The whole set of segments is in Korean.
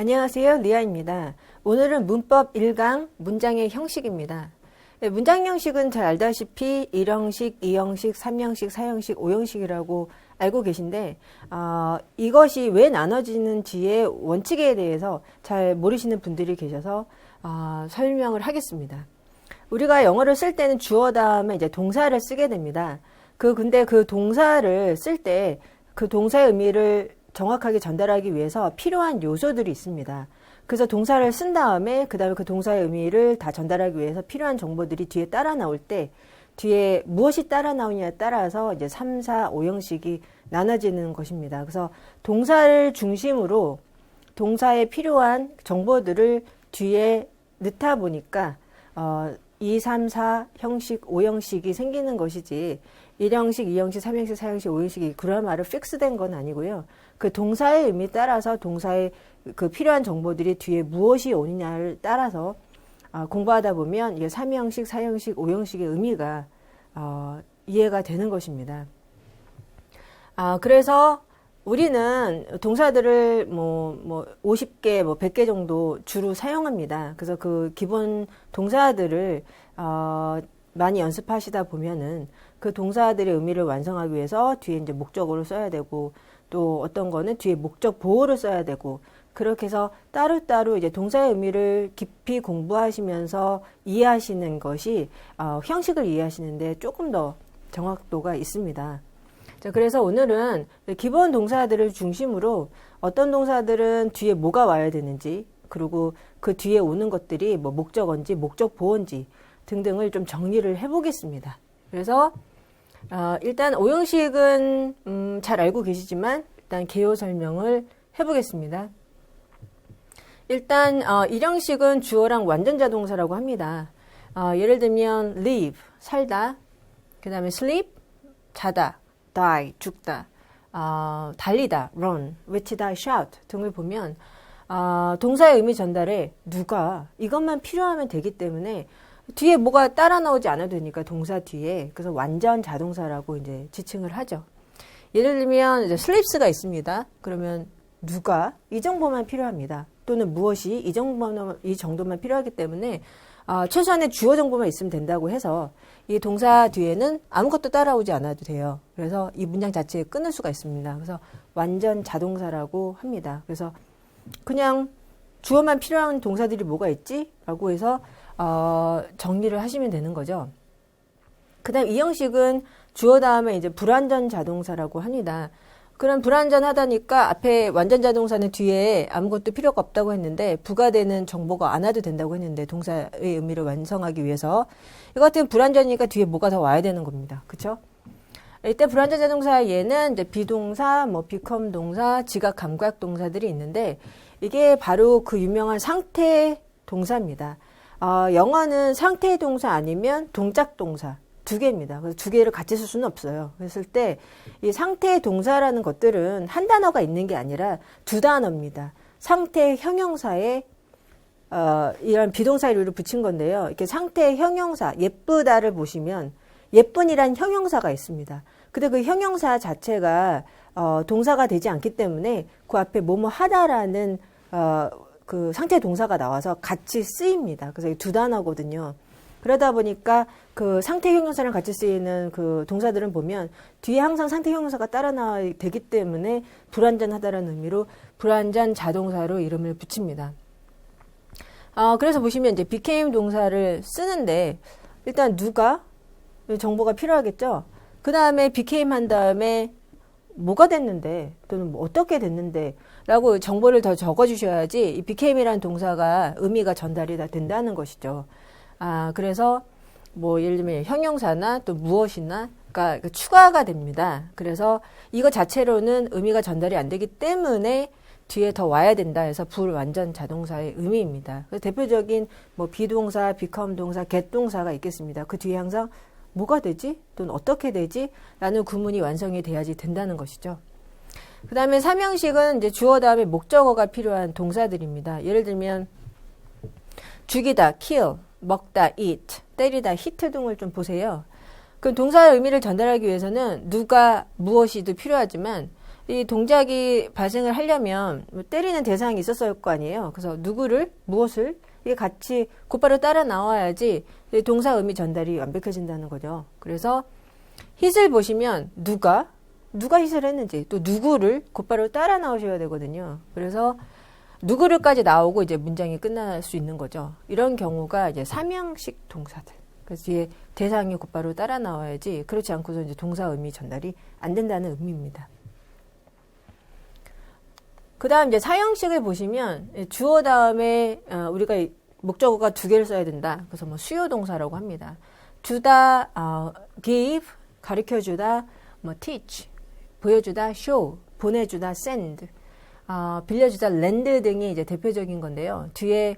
안녕하세요. 리아입니다. 오늘은 문법 1강 문장의 형식입니다. 문장 형식은 잘 알다시피 1형식, 2형식, 3형식, 4형식, 5형식이라고 알고 계신데 이것이 왜 나눠지는지의 원칙에 대해서 잘 모르시는 분들이 계셔서 설명을 하겠습니다. 우리가 영어를 쓸 때는 주어 다음에 이제 동사를 쓰게 됩니다. 근데 그 동사를 쓸 때 그 동사의 의미를 정확하게 전달하기 위해서 필요한 요소들이 있습니다. 그래서 동사를 쓴 다음에 그 다음에 그 동사의 의미를 다 전달하기 위해서 필요한 정보들이 뒤에 따라 나올 때 뒤에 무엇이 따라 나오냐에 따라서 이제 3, 4, 5형식이 나눠지는 것입니다. 그래서 동사를 중심으로 동사에 필요한 정보들을 뒤에 넣다 보니까 2, 3, 4 형식, 5형식이 생기는 것이지 1형식, 2형식, 3형식, 4형식, 5형식이 그야말로 픽스된 건 아니고요. 그 동사의 의미에 따라서 동사의 그 필요한 정보들이 뒤에 무엇이 오느냐를 따라서 공부하다 보면 이게 3형식, 4형식, 5형식의 의미가 이해가 되는 것입니다. 그래서 우리는 동사들을 50개, 100개 정도 주로 사용합니다. 그래서 그 기본 동사들을 많이 연습하시다 보면은 그 동사들의 의미를 완성하기 위해서 뒤에 이제 목적어를 써야 되고 또 어떤 거는 뒤에 목적 보호를 써야 되고 그렇게 해서 따로따로 이제 동사의 의미를 깊이 공부하시면서 이해하시는 것이 형식을 이해하시는데 조금 더 정확도가 있습니다. 자, 그래서 오늘은 기본 동사들을 중심으로 어떤 동사들은 뒤에 뭐가 와야 되는지 그리고 그 뒤에 오는 것들이 뭐 목적어인지 목적 보호인지 등등을 좀 정리를 해보겠습니다. 그래서 일단 5형식은 잘 알고 계시지만 일단 개요 설명을 해보겠습니다. 일단 1형식은 주어랑 완전자 동사라고 합니다. 예를 들면 live, 살다, 그 다음에 sleep, 자다, die, 죽다, 달리다, run, 외치다, shout 등을 보면 동사의 의미 전달에 누가 이것만 필요하면 되기 때문에 뒤에 뭐가 따라 나오지 않아도 되니까 동사 뒤에 그래서 완전 자동사라고 이제 지칭을 하죠. 예를 들면 이제 sleeps가 있습니다. 그러면 누가 이 정도만 필요합니다. 또는 무엇이 이 정도만 필요하기 때문에 최소한의 주어 정보만 있으면 된다고 해서 이 동사 뒤에는 아무것도 따라오지 않아도 돼요. 그래서 이 문장 자체에 끊을 수가 있습니다. 그래서 완전 자동사라고 합니다. 그래서 그냥 주어만 필요한 동사들이 뭐가 있지? 라고 해서 정리를 하시면 되는 거죠. 그 다음 2형식은 주어 다음에 이제 불완전 자동사라고 합니다. 그럼 불완전하다니까 앞에 완전 자동사는 뒤에 아무것도 필요가 없다고 했는데 부가되는 정보가 안 와도 된다고 했는데 동사의 의미를 완성하기 위해서 이거 같은 불완전이니까 뒤에 뭐가 더 와야 되는 겁니다. 그쵸? 이때 불완전 자동사 얘는 이제 비동사, become 동사, 지각 감각 동사들이 있는데 이게 바로 그 유명한 상태 동사입니다. 영어는 상태 동사 아니면 동작 동사 두 개입니다. 그래서 두 개를 같이 쓸 수는 없어요. 그랬을 때 이 상태 동사라는 것들은 한 단어가 있는 게 아니라 두 단어입니다. 상태 형용사에 이런 비동사를 붙인 건데요. 이렇게 상태 형용사 예쁘다를 보시면 예쁜이란 형용사가 있습니다. 근데 그 형용사 자체가 동사가 되지 않기 때문에 그 앞에 뭐뭐 하다라는 그 상태 동사가 나와서 같이 쓰입니다. 그래서 두 단어거든요. 그러다 보니까 그 상태 형용사랑 같이 쓰이는 그 동사들은 보면 뒤에 항상 상태 형용사가 따라 나와야 되기 때문에 불완전하다라는 의미로 불완전 자동사로 이름을 붙입니다. 그래서 보시면 이제 became 동사를 쓰는데 일단 누가 정보가 필요하겠죠. 그 다음에 became 한 다음에 뭐가 됐는데 또는 뭐 어떻게 됐는데 라고 정보를 더 적어주셔야지 이 became이라는 동사가 의미가 전달이 다 된다는 것이죠. 그래서 뭐 예를 들면 형용사나 또 무엇이나 그러니까 추가가 됩니다. 그래서 이거 자체로는 의미가 전달이 안 되기 때문에 뒤에 더 와야 된다 해서 불완전 자동사의 의미입니다. 그래서 대표적인 뭐 비동사, become 동사, get 동사가 있겠습니다. 그 뒤에 항상 뭐가 되지? 또는 어떻게 되지? 라는 구문이 완성이 돼야지 된다는 것이죠. 그 다음에 3형식은 이제 주어 다음에 목적어가 필요한 동사들입니다. 예를 들면 죽이다, kill, 먹다, eat, 때리다, hit 등을 좀 보세요. 그 동사의 의미를 전달하기 위해서는 누가 무엇이도 필요하지만 이 동작이 발생을 하려면 뭐 때리는 대상이 있었을 거 아니에요. 그래서 누구를, 무엇을 이게 같이 곧바로 따라 나와야지 동사 의미 전달이 완벽해진다는 거죠. 그래서 hit을 보시면 누가 hit을 했는지 또 누구를 곧바로 따라 나오셔야 되거든요. 그래서 누구를까지 나오고 이제 문장이 끝날 수 있는 거죠. 이런 경우가 이제 삼형식 동사들. 그래서 뒤에 대상이 곧바로 따라 나와야지 그렇지 않고서 이제 동사 의미 전달이 안 된다는 의미입니다. 그 다음 이제 사형식을 보시면 주어 다음에 우리가 목적어가 두 개를 써야 된다. 그래서 뭐 수요 동사라고 합니다. 주다, give, 가르쳐주다, 뭐 teach, 보여주다, show, 보내주다, send, 빌려주다, lend 등이 이제 대표적인 건데요. 뒤에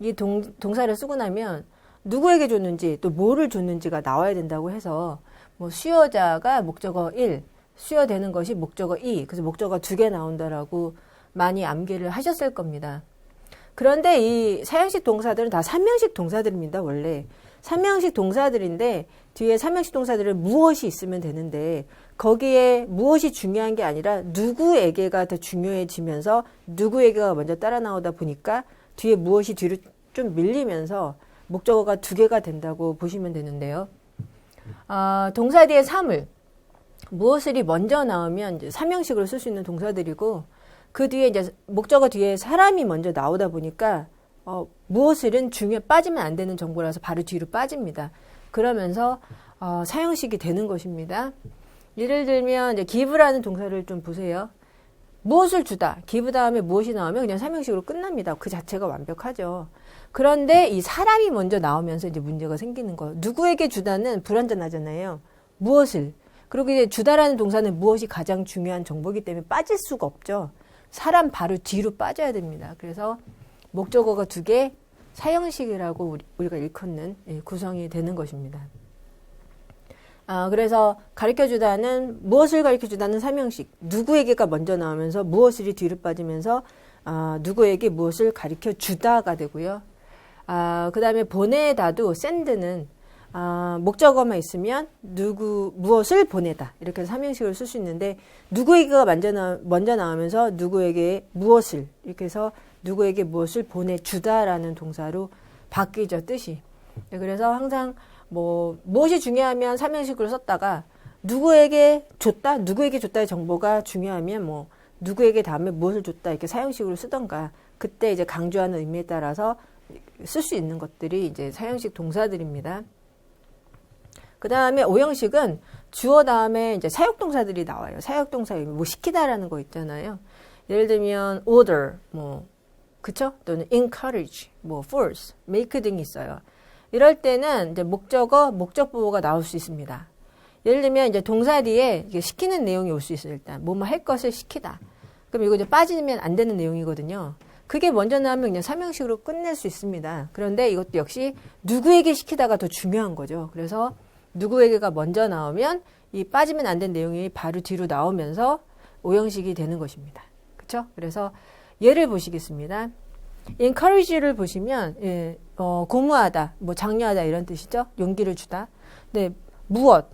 이 동사를 쓰고 나면 누구에게 줬는지 또 뭐를 줬는지가 나와야 된다고 해서 뭐 수요자가 목적어 1, 수요되는 것이 목적어 2, 그래서 목적어가 두 개 나온다라고 많이 암기를 하셨을 겁니다. 그런데 이 사형식 동사들은 다 삼형식 동사들입니다. 원래 삼형식 동사들인데 뒤에 삼형식 동사들은 무엇이 있으면 되는데 거기에 무엇이 중요한 게 아니라 누구에게가 더 중요해지면서 누구에게가 먼저 따라 나오다 보니까 뒤에 무엇이 뒤로 좀 밀리면서 목적어가 두 개가 된다고 보시면 되는데요. 동사 뒤에 사물, 무엇을이 먼저 나오면 이제 삼형식으로 쓸 수 있는 동사들이고 그 뒤에 이제 목적어 뒤에 사람이 먼저 나오다 보니까 무엇을은 빠지면 안 되는 정보라서 바로 뒤로 빠집니다. 그러면서 사형식이 되는 것입니다. 예를 들면 이제 give라는 동사를 좀 보세요. 무엇을 주다, give 다음에 무엇이 나오면 그냥 삼형식으로 끝납니다. 그 자체가 완벽하죠. 그런데 이 사람이 먼저 나오면서 이제 문제가 생기는 거예요. 누구에게 주다는 불완전하잖아요. 무엇을. 그리고 이제 주다라는 동사는 무엇이 가장 중요한 정보이기 때문에 빠질 수가 없죠. 사람 바로 뒤로 빠져야 됩니다. 그래서 목적어가 두 개, 사형식이라고 우리가 일컫는 구성이 되는 것입니다. 그래서 가르쳐주다는 무엇을 가르쳐주다는 삼형식, 누구에게가 먼저 나오면서 무엇을이 뒤로 빠지면서 누구에게 무엇을 가르쳐주다가 되고요. 그 다음에 보내다도 send는 목적어만 있으면 무엇을 보내다 이렇게 해서 삼형식을 쓸 수 있는데 누구에게가 먼저 나오면서 누구에게 무엇을 이렇게 해서 누구에게 무엇을 보내주다라는 동사로 바뀌죠, 뜻이. 그래서 항상 무엇이 중요하면 삼형식으로 썼다가 누구에게 줬다의 정보가 중요하면 누구에게 다음에 무엇을 줬다 이렇게 사형식으로 쓰던가 그때 이제 강조하는 의미에 따라서 쓸 수 있는 것들이 이제 사형식 동사들입니다. 그 다음에 오형식은 주어 다음에 이제 사역동사들이 나와요. 사역동사, 시키다라는 거 있잖아요. 예를 들면 order, 그쵸? 또는 encourage, force, make 등이 있어요. 이럴 때는 이제 목적보호가 나올 수 있습니다. 예를 들면 이제 동사 뒤에 시키는 내용이 올 수 있어요. 일단 뭐뭐 할 것을 시키다. 그럼 이거 이제 빠지면 안 되는 내용이거든요. 그게 먼저 나오면 그냥 삼형식으로 끝낼 수 있습니다. 그런데 이것도 역시 누구에게 시키다가 더 중요한 거죠. 그래서 누구에게가 먼저 나오면 이 빠지면 안 된 내용이 바로 뒤로 나오면서 오형식이 되는 것입니다. 그렇죠? 그래서 예를 보시겠습니다. encourage를 보시면 고무하다, 장려하다 이런 뜻이죠. 용기를 주다. 네, 무엇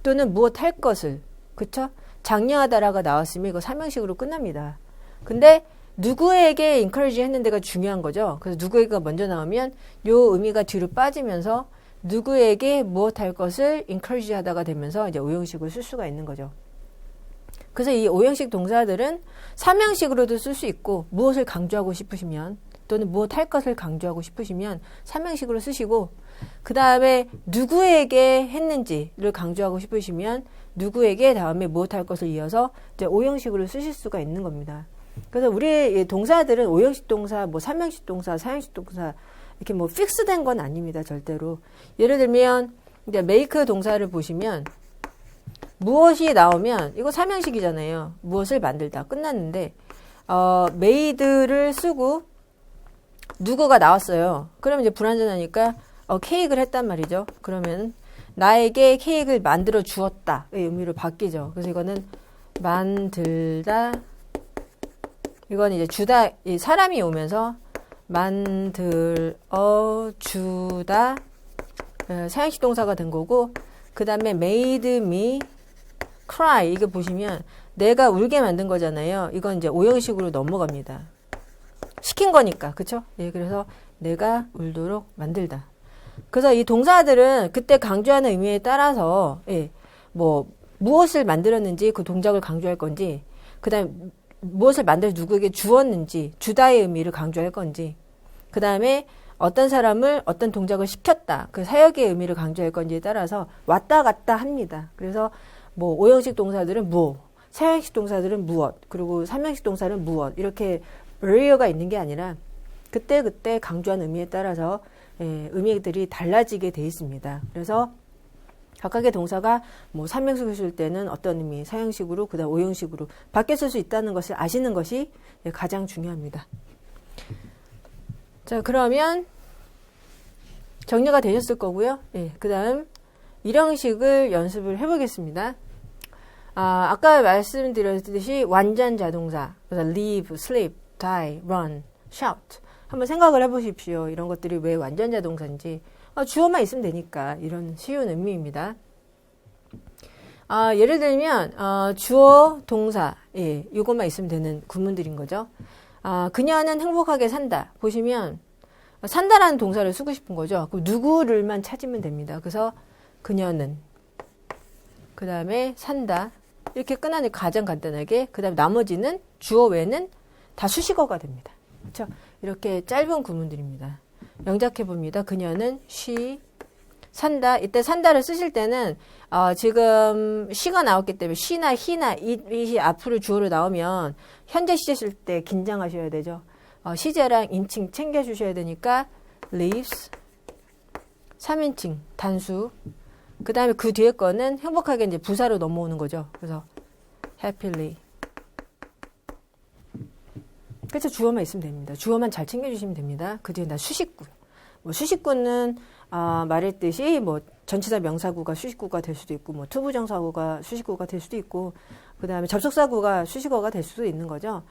또는 무엇 할 것을 그렇죠? 장려하다라가 나왔으면 이거 삼형식으로 끝납니다. 근데 누구에게 encourage 했는 데가 중요한 거죠. 그래서 누구에게가 먼저 나오면 요 의미가 뒤로 빠지면서 누구에게 무엇 할 것을 encourage 하다가 되면서 이제 오형식을 쓸 수가 있는 거죠. 그래서 이 오형식 동사들은 삼형식으로도 쓸 수 있고 무엇을 강조하고 싶으시면 또는 무엇 할 것을 강조하고 싶으시면 삼형식으로 쓰시고 그 다음에 누구에게 했는지를 강조하고 싶으시면 누구에게 다음에 무엇 할 것을 이어서 이제 오형식으로 쓰실 수가 있는 겁니다. 그래서 우리 동사들은 오형식 동사, 삼형식 동사, 사형식 동사 이렇게 픽스된 건 아닙니다. 절대로. 예를 들면 이제 make 동사를 보시면 무엇이 나오면 이거 삼형식이잖아요. 무엇을 만들다 끝났는데 made를 쓰고 누구가 나왔어요. 그러면 이제 불완전하니까 케이크를 했단 말이죠. 그러면 나에게 케이크를 만들어 주었다의 의미로 바뀌죠. 그래서 이거는 만들다 이건 이제 주다 이 사람이 오면서 만들어 주다 사형식 동사가 된 거고 그 다음에 made me cry 이거 보시면 내가 울게 만든 거잖아요. 이건 이제 오형식으로 넘어갑니다. 시킨 거니까. 그쵸? 예, 그래서 내가 울도록 만들다. 그래서 이 동사들은 그때 강조하는 의미에 따라서, 예, 뭐, 무엇을 만들었는지 그 동작을 강조할 건지, 그 다음에 무엇을 만들어 누구에게 주었는지, 주다의 의미를 강조할 건지, 그 다음에 어떤 사람을 어떤 동작을 시켰다. 그 사역의 의미를 강조할 건지에 따라서 왔다 갔다 합니다. 그래서 뭐 오형식 동사들은 무엇, 사형식 동사들은 무엇, 그리고 삼형식 동사는 무엇, 이렇게 earlier가 있는 게 아니라 그때그때 강조한 의미에 따라서 의미들이 달라지게 돼 있습니다. 그래서 각각의 동사가 뭐 삼형식을 쓸 때는 어떤 의미, 사형식으로, 그 다음 오형식으로 바뀌어 쓸 수 있다는 것을 아시는 것이 가장 중요합니다. 자, 그러면 정리가 되셨을 거고요. 예, 그 다음 일형식을 연습을 해보겠습니다. 아까 말씀드렸듯이 완전 자동사, 그래서 live, sleep, die, run, shout. 한번 생각을 해보십시오. 이런 것들이 왜 완전 자동사인지. 주어만 있으면 되니까 이런 쉬운 의미입니다. 예를 들면 주어, 동사, 예, 이것만 있으면 되는 구문들인 거죠. 그녀는 행복하게 산다. 보시면 산다라는 동사를 쓰고 싶은 거죠. 그럼 누구를만 찾으면 됩니다. 그래서 그녀는, 그 다음에 산다. 이렇게 끝나는 가장 간단하게. 그 다음에 나머지는 주어 외에는 다 수식어가 됩니다. 그렇죠? 이렇게 짧은 구문들입니다. 영작해 봅니다. 그녀는 she, 산다. 이때 산다를 쓰실 때는 지금 she가 나왔기 때문에 she나 he나 it이 앞으로 주어로 나오면 현재 시제 쓸 때 긴장하셔야 되죠. 시제랑 인칭 챙겨주셔야 되니까 lives, 3인칭 단수. 그 다음에 그 뒤에 거는 행복하게 이제 부사로 넘어오는 거죠. 그래서 happily. 그래서 주어만 있으면 됩니다. 주어만 잘 챙겨주시면 됩니다. 그 뒤에 다 수식구. 뭐 수식구는 말했듯이 뭐 전치사 명사구가 수식구가 될 수도 있고 뭐 투부정사구가 수식구가 될 수도 있고 그 다음에 접속사구가 수식어가 될 수도 있는 거죠.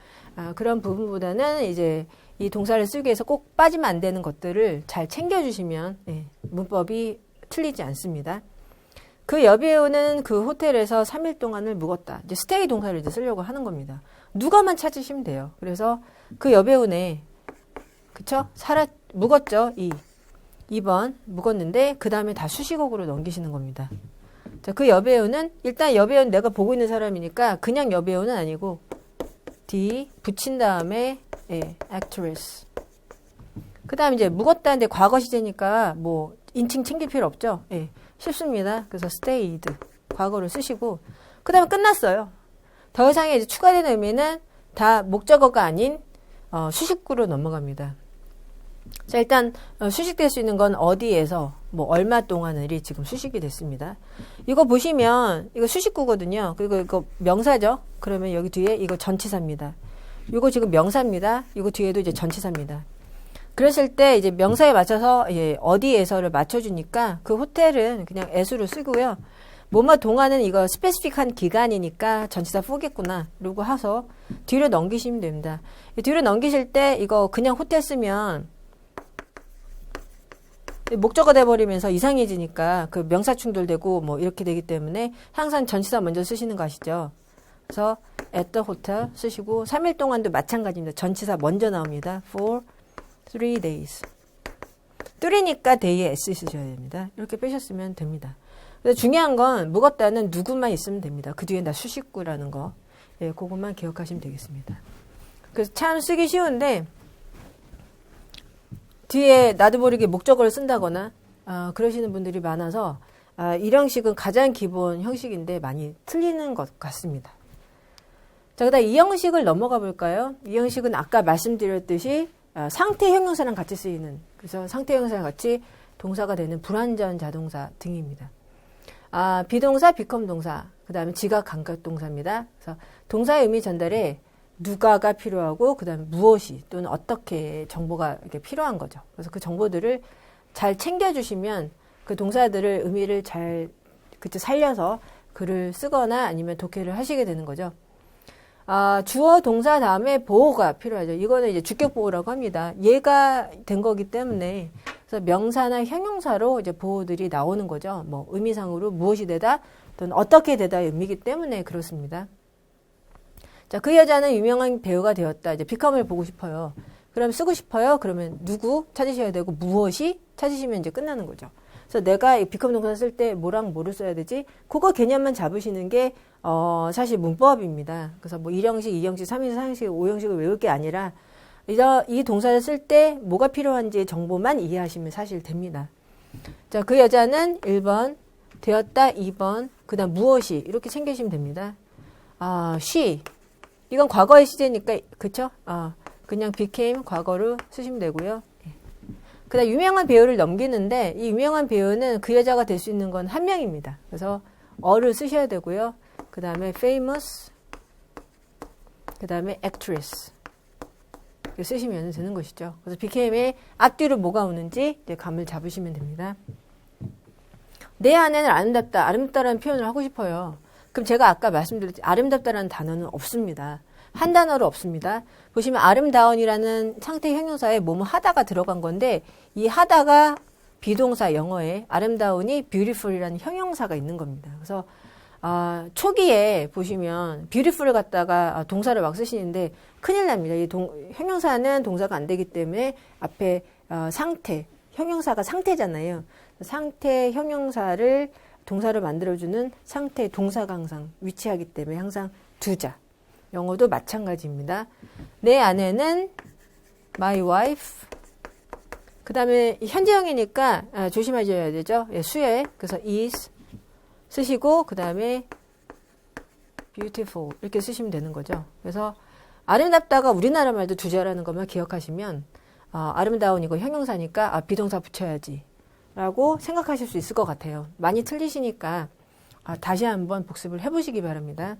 그런 부분보다는 이제 이 동사를 쓰기 위해서 꼭 빠지면 안 되는 것들을 잘 챙겨주시면 문법이 틀리지 않습니다. 그 여배우는 그 호텔에서 3일 동안을 묵었다. 이제 스테이 동사를 이제 쓰려고 하는 겁니다. 누가만 찾으시면 돼요. 그래서 그 여배우네, 그쵸? 묵었죠. 2번 묵었는데 그 다음에 다 수식어구로 넘기시는 겁니다. 자, 그 여배우는 일단 여배우는 내가 보고 있는 사람이니까 그냥 여배우는 아니고 D 붙인 다음에 actress. 그 다음에 이제 묵었다는데 과거 시제니까 뭐 인칭 챙길 필요 없죠. 쉽습니다. 그래서 stayed 과거를 쓰시고 그 다음에 끝났어요. 더 이상의 이제 추가되는 의미는 다 목적어가 아닌 수식구로 넘어갑니다. 자, 일단 수식될 수 있는 건 어디에서 뭐 얼마 동안을이 지금 수식이 됐습니다. 이거 보시면 이거 수식구거든요. 그리고 이거 명사죠. 그러면 여기 뒤에 이거 전치사입니다. 이거 지금 명사입니다. 이거 뒤에도 이제 전치사입니다. 그랬을 때 이제 명사에 맞춰서 어디에서를 맞춰주니까 그 호텔은 그냥 as로 쓰고요. 뭐뭐 동안은 이거 스페시픽한 기간이니까 전치사 포겠구나. 그러고 해서 뒤로 넘기시면 됩니다. 뒤로 넘기실 때 이거 그냥 호텔 쓰면 목적어 돼버리면서 이상해지니까 그 명사 충돌되고 뭐 이렇게 되기 때문에 항상 전치사 먼저 쓰시는 거 아시죠? 그래서 at the hotel 쓰시고 3일 동안도 마찬가지입니다. 전치사 먼저 나옵니다. for 3 days. 3니까 day에 s 쓰셔야 됩니다. 이렇게 빼셨으면 됩니다. 근데 중요한 건 묵었다는 누구만 있으면 됩니다. 그 뒤에 다 수식구라는 거. 그것만 기억하시면 되겠습니다. 그래서 참 쓰기 쉬운데 뒤에 나도 모르게 목적어를 쓴다거나 그러시는 분들이 많아서 이 형식은 가장 기본 형식인데 많이 틀리는 것 같습니다. 자, 그다음 이 형식을 넘어가 볼까요? 이 형식은 아까 말씀드렸듯이 상태 형용사랑 같이 쓰이는, 그래서 상태 형용사랑 같이 동사가 되는 불완전 자동사 등입니다. 비동사, become 동사, 그 다음에 지각 감각 동사입니다. 그래서 동사의 의미 전달에 누가가 필요하고 그 다음에 무엇이 또는 어떻게 정보가 이렇게 필요한 거죠. 그래서 그 정보들을 잘 챙겨주시면 그 동사들을 의미를 잘 그때 살려서 글을 쓰거나 아니면 독해를 하시게 되는 거죠. 주어 동사 다음에 보호가 필요하죠. 이거는 이제 주격 보호라고 합니다. 얘가 된 거기 때문에 그래서 명사나 형용사로 이제 보호들이 나오는 거죠. 뭐 의미상으로 무엇이 되다 또는 어떻게 되다의 의미이기 때문에 그렇습니다. 자, 그 여자는 유명한 배우가 되었다. 이제 become을 보고 싶어요. 그럼 쓰고 싶어요. 그러면 누구 찾으셔야 되고 무엇이 찾으시면 이제 끝나는 거죠. 그래서 내가 이 become 동사 쓸 때 뭐랑 뭐를 써야 되지? 그거 개념만 잡으시는 게 사실 문법입니다. 그래서 뭐 1형식, 2형식, 3형식, 4형식, 5형식을 외울 게 아니라 이 동사를 쓸 때 뭐가 필요한지 정보만 이해하시면 사실 됩니다. 자, 그 여자는 1번 되었다, 2번 그 다음 무엇이 이렇게 챙기시면 됩니다. she 이건 과거의 시제니까 그쵸? 그냥 became 과거로 쓰시면 되고요. 그 다음 유명한 배우를 넘기는데 이 유명한 배우는 그 여자가 될 수 있는 건 한 명입니다. 그래서 어를 쓰셔야 되고요. 그 다음에 famous 그 다음에 actress 이렇게 쓰시면 되는 것이죠. 그래서 became의 앞뒤로 뭐가 오는지 이제 감을 잡으시면 됩니다. 내 아내는 아름답다. 아름답다라는 표현을 하고 싶어요. 그럼 제가 아까 말씀드렸지 아름답다라는 단어는 없습니다. 한 단어로 없습니다. 보시면 아름다운이라는 상태 형용사에 뭐뭐 하다가 들어간 건데 이 하다가 비동사 영어에 아름다운이 beautiful이라는 형용사가 있는 겁니다. 그래서 초기에 보시면 beautiful을 갖다가 동사를 막 쓰시는데 큰일 납니다. 이 형용사는 동사가 안 되기 때문에 앞에 상태, 형용사가 상태잖아요. 상태 형용사를 동사로 만들어주는 상태 동사가 항상 위치하기 때문에 항상 두자. 영어도 마찬가지입니다. 내 아내는 my wife. 그 다음에 현재형이니까 조심하셔야 되죠. 수에 그래서 is 쓰시고 그 다음에 beautiful 이렇게 쓰시면 되는 거죠. 그래서 아름답다가 우리나라 말도 두자라는 것만 기억하시면 아름다운 이거 형용사니까 비동사 붙여야지 라고 생각하실 수 있을 것 같아요. 많이 틀리시니까 다시 한번 복습을 해보시기 바랍니다.